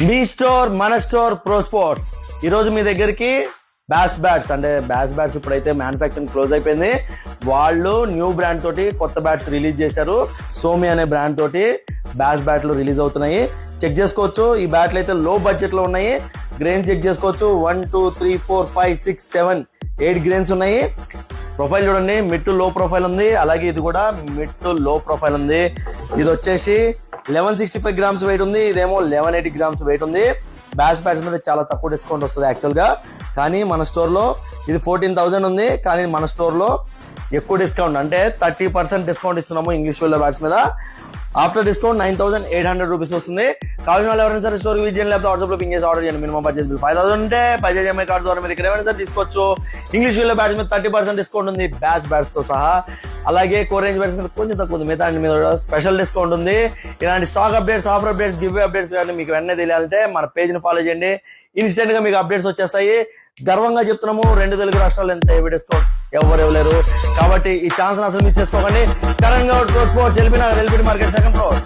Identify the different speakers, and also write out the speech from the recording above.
Speaker 1: మీ store మన store pro sports ఈ రోజు మీ దగ్గరికి బ్యాట్స్ అంటే బ్యాట్స్ ఇప్పుడైతే మ్యానుఫ్యాక్చరింగ్ క్లోజ్ అయిపోయింది. వాళ్ళు న్యూ బ్రాండ్ తోటి కొత్త బ్యాట్స్ రిలీజ్ చేశారు. సోమి అనే బ్రాండ్ తోటి బ్యాట్లు రిలీజ్ అవుతున్నాయి. చెక్ చేసుకోవచ్చు. ఈ బ్యాట్లు అయితే లో బడ్జెట్ లో ఉన్నాయి. గ్రెయిన్స్ చెక్ చేసుకోవచ్చు. 1 2 3 4 5 6 7 8 గ్రెయిన్స్ ఉన్నాయి. ప్రొఫైల్ చూడండి, మిడ్ టు లో ప్రొఫైల్ ఉంది. అలాగే ఇది కూడా మిడ్ టు లో ప్రొఫైల్ ఉంది. ఇది వచ్చేసి 1165 గ్రామ్స్ వెయిట్ ఉంది. ఇదేమో 1180 గ్రామ్స్ వెయిట్ ఉంది. బ్యాట్స్ మీద చాలా తక్కువ డిస్కౌంట్ వస్తుంది యాక్చువల్ గా. కానీ మన స్టోర్ లో ఇది 14,000 ఉంది. కానీ మన స్టోర్ లో ఎక్కువ డిస్కౌంట్ అంటే 30% డిస్కౌంట్ ఇస్తున్నాము ఇంగ్లీష్ వేల్ బ్యాట్స్ మీద. ఆఫ్టర్ డిస్కౌంట్ 9,800 రూపీస్ వస్తుంది. కావాల్సిన వాళ్ళు ఎవరైనా సరే స్టోర్ విజిట్ చేయండి, లేకపోతే వాట్సాప్ లో పింగ్ చేసి ఆర్డర్ చేయండి. మినిమం బడ్జెట్ 5,000 ఉంటే బజాజ్ ఎంఐ కార్డు ద్వారా మీరు ఇక్కడ ఏమైనా సరే తీసుకోవచ్చు. ఇంగ్లీష్ వేల్ బ్యాట్స్ మీద 30% డిస్కౌంట్ ఉంది బ్యాట్స్ తో సహా. అలాగే కోరేంజ్ బ్యాట్స్ మీద కొంచెం తక్కువ ఉంది. మిగతా మీద స్పెషల్ డిస్కౌంట్ ఉంది. ఇలాంటి stock updates, offer updates, give updates కానీ మీకు వెంటనే తెలియాలంటే మన పేజ్ ని ఫాలో చేయండి. ఇన్స్టెంట్ గా మీకు అప్డేట్స్ వచ్చేస్తాయి. గర్వంగా చెప్తున్నాము, 2 తెలుగు రాష్ట్రాలు ఎంత హెవీ డిస్కౌంట్ ఎవరు ఇవ్వలేరు. కాబట్టి ఈ ఛాన్స్ అసలు మిస్ చేసుకోకండి. Karan Goud pro sports, LB market, second floor.